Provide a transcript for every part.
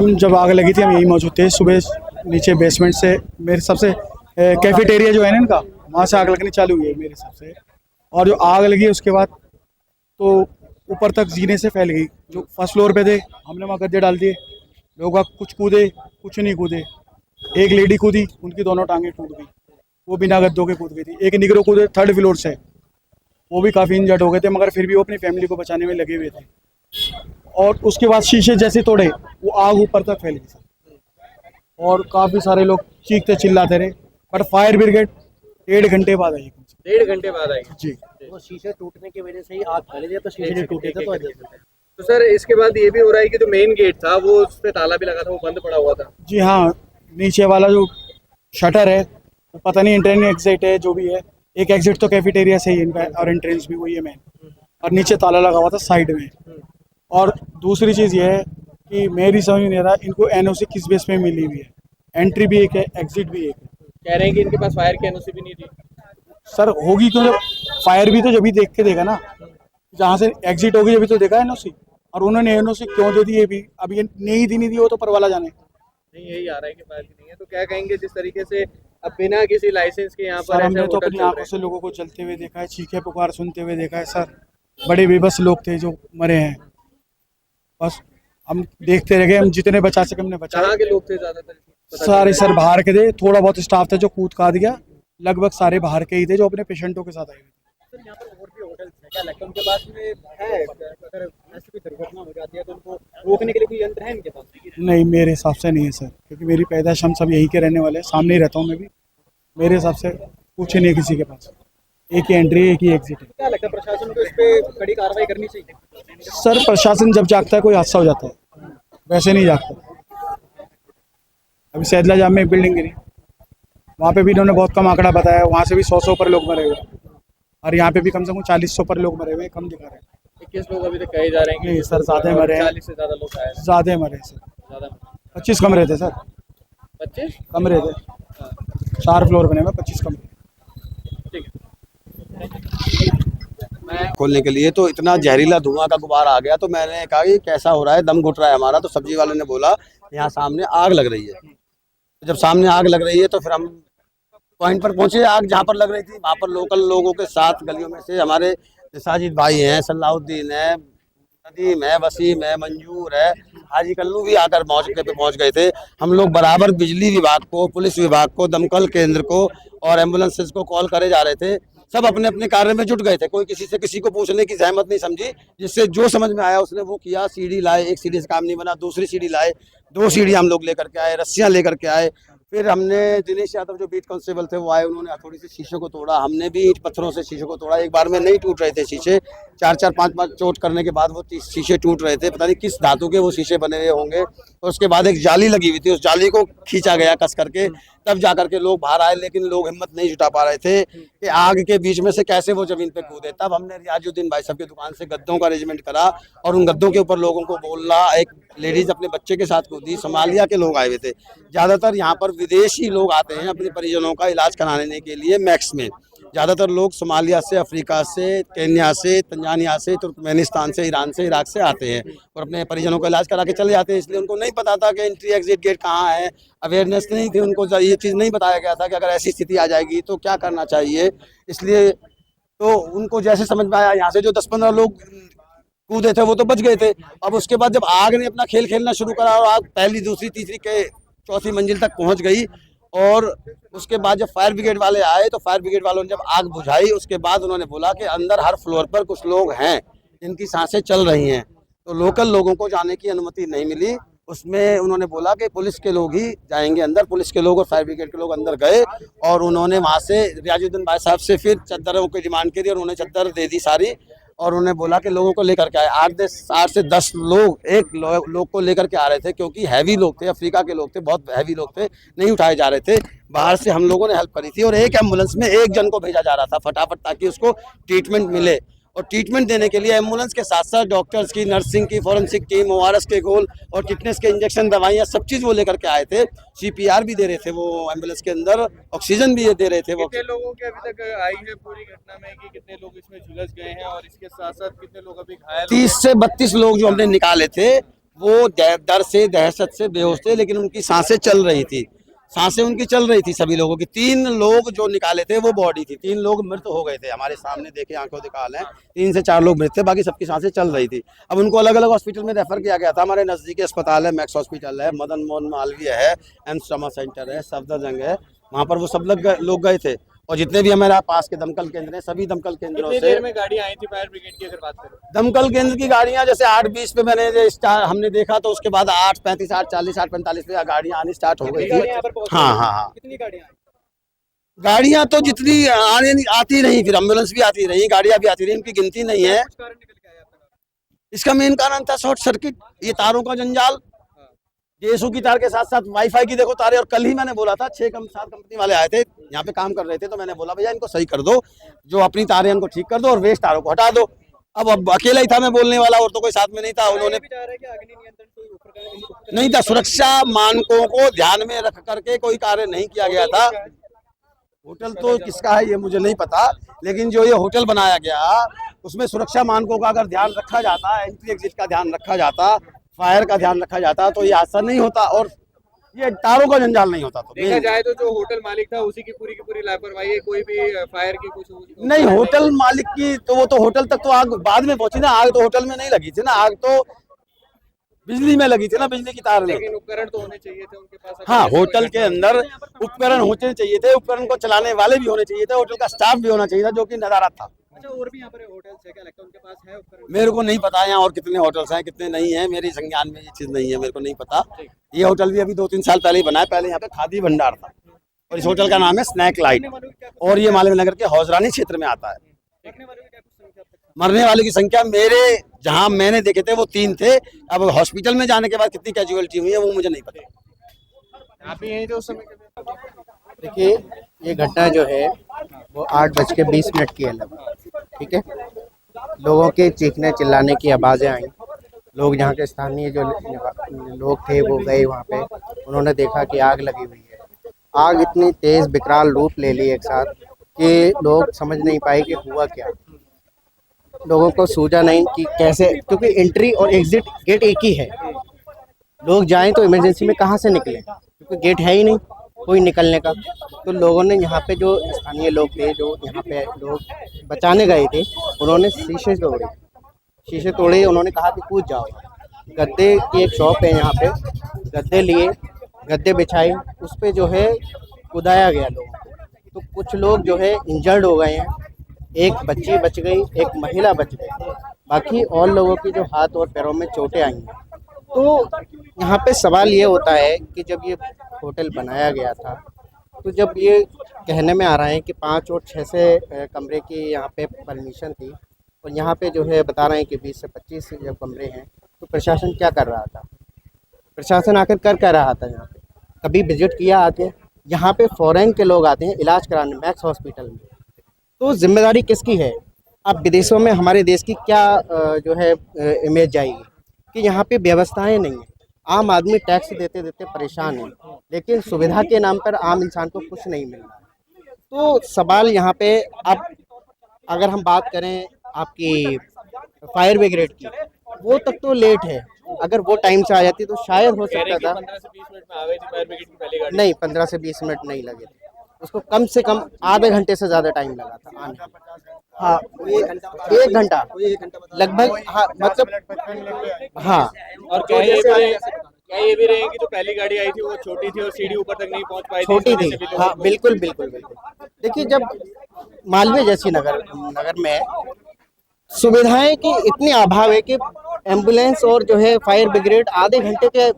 हम जब आग लगी थी हम यही मौजूद थे। सुबह नीचे बेसमेंट से मेरे हिसाब से कैफेटेरिया जो है ना इनका, वहाँ से आग लगनी चालू हुई है मेरे हिसाब से। और जो आग लगी उसके बाद तो ऊपर तक जीने से फैल गई। जो फर्स्ट फ्लोर पे थे हमने वहाँ गद्दे डाल दिए, लोग कुछ कूदे कुछ नहीं कूदे। एक लेडी कूदी, उनकी दोनों टांगें टूट गई, वो बिना गद्दों के कूद गई थी। एक निगरो कूदे थर्ड फ्लोर से, वो भी काफ़ी इंजर्ड हो गए थे, मगर फिर भी वो अपनी फैमिली को बचाने में लगे हुए थे। और उसके बाद शीशे जैसे तोड़े, वो आग ऊपर तक फैल गई सर, और काफ़ी सारे लोग चीखते चिल्लाते रहे। बट फायर ब्रिगेड 1.5 घंटे बाद आई। 1.5 घंटे बाद आई जी। वो शीशे टूटने की वजह से ही आग फैली थी, तो शीशे नहीं टूटे थे तो तो सर इसके बाद ये भी हो रहा है कि जो मेन गेट था वो उस पे ताला भी लगा था, वो बंद पड़ा हुआ था। जी हाँ, नीचे वाला जो शटर है वो पता नहीं एंट्रेंस एग्जिट है जो भी है। एक एग्जिट तो कैफेटेरिया से ही इनका है और एंट्रेंस भी वही है मेन, और नीचे ताला लगा हुआ था साइड में। और दूसरी चीज़ ये है कि मेरी समझ नहीं आ रहा इनको एनओसी किस बेस पे मिली हुई है। एंट्री भी एक है, एग्जिट भी एक है। कह रहे हैं कि इनके पास फायर की एनओसी भी नहीं थी। सर होगी क्यों, जब फायर भी तो जब भी देख के देगा ना, जहाँ से एग्जिट होगी जब तो देखा एनओसी। और उन्होंने एनओसी क्यों दे दी, ये भी अब ये नहीं दी नहीं दी, वो तो परवाला जाने। नहीं यही आ रहा है कि फायर की नहीं है, तो क्या कहेंगे जिस तरीके से अब बिना किसी लाइसेंस के यहाँ पर सर ऐसे हमने तो होटल अपनी चल रहे आंखों हैं। से लोगों को जलते हुए देखा है, चीखे पुकार सुनते हुए देखा है सर। बड़े बेबस लोग थे जो मरे हैं, बस हम देखते रह गए। हम जितने बचा सके हमने कहाँ बचाया। के लोग थे ज्यादातर? पता सारे चला? सर बाहर के थे, थोड़ा बहुत स्टाफ था जो कूद का दिया। लगभग सारे बाहर के ही थे जो अपने पेशेंटों के साथ आए हुए थे। सर यहाँ पर और भी होटल्स हैं, क्या लगता है उनके पास में है, अगर ऐसी कोई दुर्घटना हो जाती है तो उनको रोकने के लिए कोई यंत्र है इनके पास? नहीं, मेरे हिसाब से नहीं है सर, क्योंकि मेरी पैदाइश हम सब यहीं के रहने वाले हैं, सामने ही रहता हूँ मैं भी। मेरे हिसाब से कुछ नहीं है किसी के पास, एक ही एंट्री एक ही एग्जिट है। क्या लगता है प्रशासन को इस पे कड़ी कार्रवाई करनी चाहिए? सर प्रशासन जब जागता है कोई हादसा हो जाता है, वैसे नहीं जागता। अभी सैदला जाम में एक बिल्डिंग गिरी, वहाँ पे भी इन्होंने बहुत कम आंकड़ा बताया, वहाँ से भी 100 पर लोग मरे हुए, और यहाँ पे भी कम से कम 40 पर लोग मरे हुए, कम दिखा रहे हैं। 21 लोग अभी तक कहे जा रहे हैं नहीं सर, ज़्यादा मरे हैं, 40 से ज्यादा लोग आए हैं। ज़्यादा मरे सर। ज्यादा 25 कमरे थे सर, 25 कमरे थे, 4 फ्लोर बने हुए, 25 कमरे। ठीक है। खोलने के लिए तो इतना जहरीला धुआं का गुबार आ गया, तो मैंने कहा कि कैसा हो रहा है, दम घुट रहा है हमारा। तो सब्जी वाले ने बोला यहाँ सामने आग लग रही है। तो जब सामने आग लग रही है तो फिर हम पॉइंट पर पहुंचे। आग जहाँ पर लग रही थी वहाँ पर लोकल लोगों के साथ गलियों में से हमारे साजिद भाई हैं, सलाउद्दीन है, नदीम है, वसीम है, मंजूर है, हाजी कल्लू भी आकर मौके पे पहुंच गए थे। हम लोग बराबर बिजली विभाग को, पुलिस विभाग को, दमकल केंद्र को और एम्बुलेंसेज को कॉल करे जा रहे थे। सब अपने अपने कार्य में जुट गए थे, कोई किसी से किसी को पूछने की जहमत नहीं समझी। जिससे जो समझ में आया उसने वो किया। सीढ़ी लाए, एक सीढ़ी से काम नहीं बना, दूसरी सीढ़ी लाए, 2 सीढ़ी हम लोग लेकर के आए, रस्सियां लेकर के आए। फिर हमने दिनेश यादव जो बीट कांस्टेबल थे वो आए, उन्होंने हथौड़ी से शीशे को तोड़ा। हमने भी ईंट पत्थरों से शीशे को तोड़ा। एक बार में नहीं टूट रहे थे शीशे, 4-4, 5-5 चोट करने के बाद वो शीशे टूट रहे थे। पता नहीं किस धातु के वो शीशे बने हुए होंगे। और उसके बाद एक जाली लगी हुई थी, उस जाली को खींचा गया कस करके, तब जाकर के लोग बाहर आए। लेकिन लोग हिम्मत नहीं जुटा पा रहे थे कि आग के बीच में से कैसे वो जमीन पे कूदे। तब हमने रियाजुद्दीन भाई साहब की दुकान से गद्दों का अरेंजमेंट करा और उन गद्दों के ऊपर लोगों को बोलना। एक लेडीज अपने बच्चे के साथ कूदी। सोमालिया के लोग आए हुए थे। ज़्यादातर यहाँ पर विदेशी लोग आते हैं अपने परिजनों का इलाज कराने के लिए। मैक्स में ज़्यादातर लोग सोमालिया से, अफ्रीका से, केन्या से, तंजानिया से, तुर्कमेनिस्तान से, ईरान से, इराक से आते हैं और अपने परिजनों का इलाज करा के चले जाते हैं। इसलिए उनको नहीं पता था कि एंट्री एग्जिट गेट कहाँ है, अवेयरनेस नहीं थी उनको। ये चीज़ नहीं बताया गया था कि अगर ऐसी स्थिति आ जाएगी तो क्या करना चाहिए। इसलिए तो उनको जैसे समझ में आया, यहाँ से जो 10-15 लोग कूदे थे वो तो बच गए थे। अब उसके बाद जब आग ने अपना खेल खेलना शुरू करा और आग पहली, दूसरी, तीसरी के 4थी मंजिल तक पहुँच गई। और उसके बाद जब फायर ब्रिगेड वाले आए तो फायर ब्रिगेड वालों ने जब आग बुझाई, उसके बाद उन्होंने बोला कि अंदर हर फ्लोर पर कुछ लोग हैं जिनकी सांसें चल रही हैं। तो लोकल लोगों को जाने की अनुमति नहीं मिली। उसमें उन्होंने बोला कि पुलिस के लोग ही जाएंगे अंदर। पुलिस के लोग और फायर ब्रिगेड के लोग अंदर गए और उन्होंने वहाँ से रियाजुद्दीन भाई साहब से फिर चद्दरों की डिमांड की थी और उन्होंने चद्दर दे दी सारी। और उन्होंने बोला कि लोगों को लेकर के आए। 8 से 10 लोग एक लोग को लेकर के आ रहे थे, क्योंकि हैवी लोग थे, अफ्रीका के लोग थे, बहुत हैवी लोग थे, नहीं उठाए जा रहे थे। बाहर से हम लोगों ने हेल्प करी थी और एक एम्बुलेंस में एक जन को भेजा जा रहा था फटाफट, ताकि उसको ट्रीटमेंट मिले। और ट्रीटमेंट देने के लिए एम्बुलेंस के साथ साथ डॉक्टर्स की, नर्सिंग की, फॉरेंसिक टीम, ORS के घोल और टिटनेस के इंजेक्शन, दवाइयाँ, सब चीज़ वो लेकर के आए थे। CPR भी दे रहे थे वो एम्बुलेंस के अंदर, ऑक्सीजन भी दे रहे थे वो। कितने लोगों के अभी तक आई है पूरी घटना में कि कितने लोग इसमें झुलस गए हैं और इसके साथ साथ कितने लोग अभी घायल? 30 से 32 लोग जो हमने निकाले थे वो डर से दहशत से बेहोश थे, लेकिन उनकी सांसें चल रही थी, सांसें उनकी चल रही थी सभी लोगों की। 3 लोग जो निकाले थे वो बॉडी थी, 3 लोग मृत हो गए थे, हमारे सामने देखे, आंखों दिखाल है, 3 से 4 लोग मृत थे, बाकी सबकी सांसें चल रही थी। अब उनको अलग अलग हॉस्पिटल में रेफर किया गया था। हमारे नजदीकी अस्पताल है, मैक्स हॉस्पिटल है, मदन मोहन मालवीय है, एम्स ट्रॉमा सेंटर है, सफदरजंग है, वहाँ पर वो सब लोग गए थे। और जितने भी हमारे पास के दमकल केंद्र हैं, सभी दमकल केंद्रों कितनी से देर में गाड़ी आई थी फायर ब्रिगेड की अगर बात करें? दमकल केंद्र की गाड़ियां जैसे 8:20 पे हमने देखा, तो उसके बाद 8:35, 8:40, 8:45 पे गाड़ियां आनी स्टार्ट हो गई गाड़ियां यहाँ थी। पर पहुंची? हाँ। कितनी गाड़ियां आई? गाड़ियां तो जितनी आती रही, फिर एम्बुलेंस भी आती रही, गाड़ियां भी आती रही, उनकी गिनती नहीं है। कुछ कारण निकल के आया आपका? इसका मेन कारण था शॉर्ट सर्किट, ये तारों का जंजाल, जेएसओ की तार के साथ साथ वाईफाई की देखो तारे। और कल ही मैंने बोला था, 7 कंपनी वाले आए थे यहाँ पे काम कर रहे थे, तो मैंने बोला भैया इनको सही कर दो, जो अपनी तारें उनको ठीक कर दो और वेस्ट तारों को हटा दो। अब अकेला ही था मैं बोलने वाला, और तो कोई साथ में नहीं था। उन्होंने भी चाह रहा है कि अग्नि नियंत्रण कोई उपकरण नहीं था, सुरक्षा मानकों को ध्यान में रख करके कोई कार्य नहीं किया गया था। होटल तो किसका है ये मुझे नहीं पता, लेकिन जो ये होटल बनाया गया उसमें सुरक्षा मानकों का अगर ध्यान रखा जाता, एंट्री एग्जिट का ध्यान रखा जाता, फायर का ध्यान रखा जाता, तो ये हादसा नहीं होता और ये तारों का जंजाल नहीं होता। तो देखा जाए तो जो होटल मालिक था उसी की पूरी लापरवाही है, कोई भी फायर की कुछ नहीं, होटल मालिक की तो वो तो होटल तक तो आग बाद में पहुंची ना, आग तो होटल में नहीं लगी थी ना, आग तो बिजली में लगी थी ना, बिजली की तार में। लेकिन उपकरण तो होने चाहिए थे उनके पास। हाँ, होटल के अंदर उपकरण होने चाहिए थे, उपकरण को चलाने वाले भी होने चाहिए थे, होटल का स्टाफ भी होना चाहिए था, जो कि नदारद था। अच्छा, और भी यहाँ पर होटल्स है क्या, लगता है उनके पास है उपकरण? मेरे को नहीं पता यहाँ और कितने होटल्स हैं कितने नहीं है, मेरी संज्ञान में ये चीज नहीं है, मेरे को नहीं पता। ये होटल भी अभी 2-3 साल पहले ही बना है, पहले यहाँ पे खादी भंडार था, और इस होटल का नाम है स्नैक लाइट, और ये मालवीय नगर के हौजरानी क्षेत्र में आता है। देखने वालों की क्या कुछ संख्या अब तक? मरने वालों की संख्या मेरे जहाँ मैंने देखे थे वो 3 थे। अब हॉस्पिटल में जाने के बाद कितनी कैजुअलिटी हुई है वो मुझे नहीं पता। आप ही यहीं थे उस समय के? देखिए, ये घटना जो है वो 8:20 की है लगभग, ठीक है। लोगों के चीखने चिल्लाने की आवाज़ें आई। लोग यहाँ के स्थानीय जो लोग थे वो गए वहाँ पे, उन्होंने देखा कि आग लगी हुई है। आग इतनी तेज़ विकराल रूप ले ली एक साथ कि लोग समझ नहीं पाए कि हुआ क्या। लोगों को सूझा नहीं कि कैसे, क्योंकि एंट्री और एग्जिट गेट एक ही है। लोग जाएं तो इमरजेंसी में कहाँ से निकलें, क्योंकि गेट है ही नहीं कोई निकलने का। तो लोगों ने यहाँ पे, जो स्थानीय लोग थे, जो यहाँ पे लोग बचाने गए थे, उन्होंने शीशे तोड़े। उन्होंने कहा कि कूद जाओ। गद्दे की एक शॉप है यहाँ पे, गद्दे लिए, गद्दे बिछाए, उस पे जो है कुदाया गया लोगों को। तो कुछ लोग जो है इंजर्ड हो गए हैं, एक बच्ची बच गई, एक महिला बच गई, बाकी और लोगों की जो हाथ और पैरों में चोटें आई हैं। तो यहाँ पे सवाल ये होता है कि जब ये होटल बनाया गया था, तो जब ये कहने में आ रहा है कि 5 और 6 से कमरे की यहाँ पे परमिशन थी, और यहाँ पे जो है बता रहे हैं कि 20 से 25 जब कमरे हैं, तो प्रशासन क्या कर रहा था? प्रशासन आकर कर क्या रहा था यहाँ पे? कभी विजिट किया आके? यहाँ पे फॉरेन के लोग आते हैं इलाज कराने मैक्स हॉस्पिटल में, तो जिम्मेदारी किसकी है? अब विदेशों में हमारे देश की क्या जो है इमेज जाएगी कि यहाँ पे व्यवस्थाएं नहीं है। आम आदमी टैक्स देते देते परेशान है, लेकिन सुविधा के नाम पर आम इंसान को कुछ नहीं मिल रहा है। तो सवाल यहाँ पे, अब अगर हम बात करें आपकी फायर ब्रिगेड की, वो तक तो लेट है। अगर वो टाइम से आ जाती तो शायद हो सकता था। 15 से 20 मिनट में आ गई थी फायर ब्रिगेड की पहली गाड़ी। नहीं, 15 से 20 मिनट नहीं लगे थे, उसको कम से कम आधे घंटे से ज़्यादा टाइम लगा था आने में। हाँ, 1 घंटा लगभग। हाँ, मतलब हाँ। और क्या ये भी रहे कि जो पहली गाड़ी आई थी वो छोटी थी और सीढ़ी ऊपर तक नहीं पहुंच पाई थी, छोटी इस वजह थी। से भी लोगों हाँ, को- बिल्कुल। देखिए, जब मालवीय जैसी नगर में सुविधाएं की इतनी अभाव है कि एम्बुलेंस और जो है फायर ब्रिगेड आधे घंटे के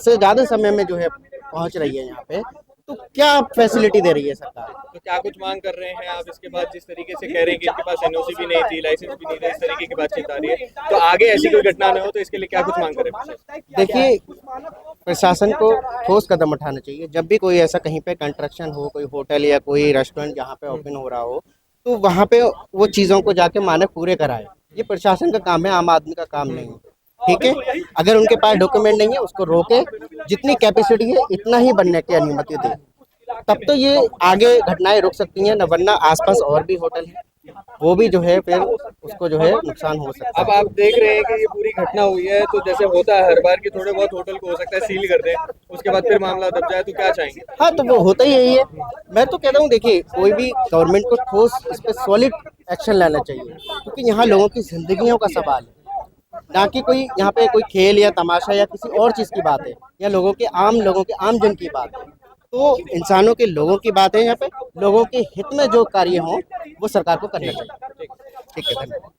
से ज़्यादा समय में जो है पहुंच रही है यहाँ पे, तो क्या फैसिलिटी दे रही है सरकार? तो क्या कुछ मांग कर रहे हैं आप इसके बाद? जिस तरीके से कह रहे हैं कि इनके पास एनओसी भी नहीं थी, लाइसेंस भी नहीं था, इस तरीके की बातचीत आ रही है, तो आगे ऐसी कोई घटना न हो तो इसके लिए क्या कुछ मांग कर रहे हैं? देखिए, प्रशासन को ठोस कदम उठाना चाहिए। जब भी कोई ऐसा कहीं पे कंस्ट्रक्शन हो, कोई होटल या कोई रेस्टोरेंट जहाँ पे ओपन हो रहा हो, तो वहाँ पे वो चीज़ों को जाके मानक पूरे कराए। ये प्रशासन का काम है, आम आदमी का काम नहीं है, ठीक है। अगर उनके पास डॉक्यूमेंट नहीं है, उसको रोके, जितनी कैपेसिटी है इतना ही बनने की अनुमति दे, तब तो ये आगे घटनाएं रुक सकती हैं। न वरना आसपास और भी होटल हैं, वो भी जो है फिर उसको जो है नुकसान हो सकता अब है। आप देख रहे हैं कि ये पूरी घटना हुई है, तो जैसे होता है हर बार कि थोड़े बहुत होटल को हो सकता है सील कर दें, उसके बाद फिर मामला दब जाए, तो क्या चाहेंगे? हाँ, तो वो होता ही यही है। मैं तो कहता हूँ देखिए, कोई भी गवर्नमेंट को ठोस इस पे सॉलिड एक्शन लेना चाहिए, क्योंकि यहाँ लोगों की जिंदगियों का सवाल है, ना कि कोई यहाँ पे कोई खेल या तमाशा या किसी और चीज़ की बात है, या लोगों के आम जन की बात है। तो इंसानों के लोगों की बात है, यहाँ पे लोगों के हित में जो कार्य हों वो सरकार को करना चाहिए। ठीक है, धन्यवाद।